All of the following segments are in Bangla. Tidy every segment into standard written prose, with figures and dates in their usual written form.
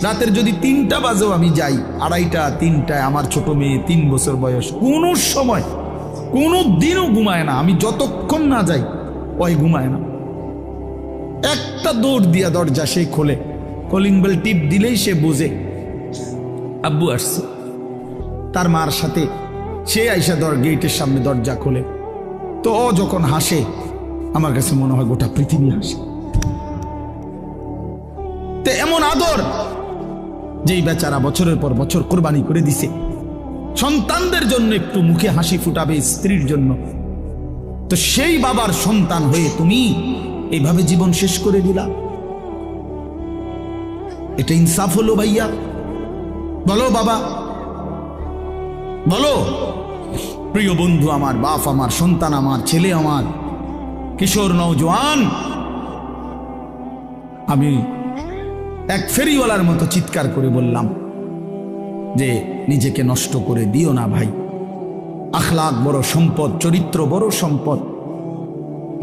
রাতের যদি 3টা বাজেও আমি যাই, 2:30 3টায়, আমার ছোট মেয়ে 3 বছর বয়স, কোনো সময় কোনো দিনও ঘুমায় না। আমি যতক্ষণ না যাই ওই ঘুমায় না। একটা দৌড় দিয়া দরজা সেই খোলে, কলিং বেল টিপ দিলেই সে বোঝে আব্বু আসছে। তার মার সাথে সে আইসা গেটের সামনে দরজা খোলে। তো ও যখন হাসে আমার কাছে মনে হয় গোটা পৃথিবী হাসে। তো এমন আদর যেই বেচারা বছরের পর বছর কোরবানি করে দিছে সন্তানদের জন্য, একটু মুখে হাসি ফুটাবে স্ত্রীর জন্য, তো সেই বাবার সন্তান হয়ে তুমি এইভাবে জীবন শেষ করে দিলা। এটা ইনসাফ হলো ভাইয়া? বলো বাবা, বলো। প্রিয় বন্ধু আমার, বাপ আমার, সন্তান আমার, ছেলে আমার, কিশোর নওজোয়ান, আমি এক ফেরিওয়ালার মতো চিৎকার করে বললাম যে নিজেকে নষ্ট করে দিও না ভাই। আখলাক বড় সম্পদ, চরিত্র বড় সম্পদ।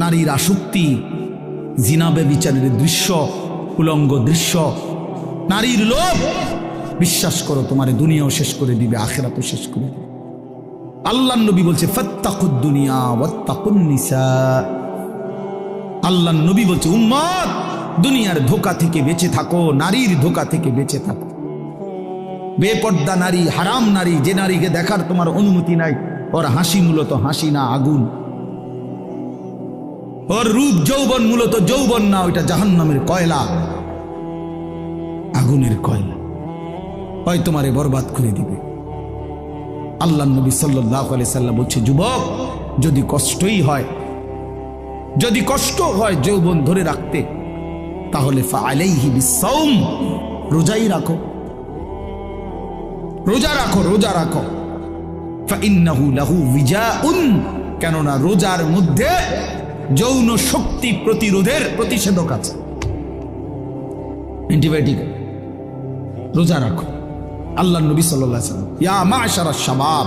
নারীর আসক্তি, জিনাবে বিচারের দৃশ্য, উলঙ্গ দৃশ্য, নারীর লোভ, বিশ্বাস করো তোমার দুনিয়াও শেষ করে দিবে, আখিরাতও শেষ করে দিবে। আল্লাহর নবী বলছে ফাত্তাকুদ দুনিয়া ওয়াত্তাকুন নিসা। আল্লাহর নবী বলছে উম্মত, দুনিয়ার ধোঁকা থেকে বেঁচে থাকো, নারীর ধোঁকা থেকে বেঁচে থাকো। বেপর্দা নারী, হারাম নারী, যে নারীকে দেখার তোমার অনুমতি নাই, ওর হাসি মূলত হাসি না, আগুন। ওর রূপ যৌবন মূলত যৌবন না, ওইটা জাহান্নামের কয়লা, আগুনের কয়লা, হয় তোমারে বরবাদ করে দিবে। আল্লাহর নবী সাল্লাল্লাহু আলাইহি সাল্লাম বলছে যুবক, যদি কষ্টই হয়, যদি কষ্ট হয় যৌবন ধরে রাখতে, তাহলে ফাআলাইহি বিসসাওম, রোজাই রাখো, রোজা রাখো, রোজা রাখো। ফাইন্নাহু লাহু বিজাউন, কেননা রোজার মধ্যে যৌন শক্তি প্রতিরোধের প্রতিষেধক আছে, অ্যান্টিবায়োটিক। রোজা রাখো। আল্লাহর নবী সাল্লাল্লাহু আলাইহি ওয়াসাল্লাম ইয়া মাশারাশ শাবাব,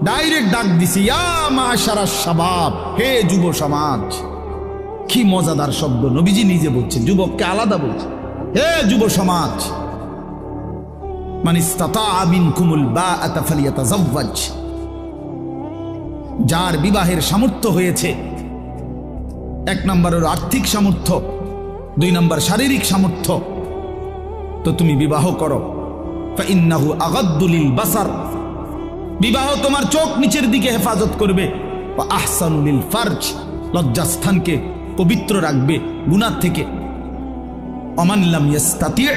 ডাইরেক্ট ডাক দিছি, ইয়া মাশারাশ শাবাব, হে যুব সমাজ। কি মজাদার শব্দ, নবীজি নিজে বলছেন, যুবককে আলাদা বলছেন, হে যুব সমাজ। মান ইসতাতাআ মিনকুমুল বাআতা ফালিয়াতাযাওয়াজ, যার বিবাহের সামর্থ্য হয়েছে, 1 নম্বরের আর্থিক সামর্থ্য, 2 নম্বর শারীরিক সামর্থ্য, তো তুমি বিবাহ করো। ফাইন্নাহু আগাদ্দু লিল বাসার, বিবাহ তোমার চোখ নিচের দিকে হেফাজত করবে। ওয়া আহসানু লিল ফারজ, লজ্জাস্থানকে পবিত্র রাখবে গুনাহ থেকে। ওমান লাম ইয়াস্তাতি',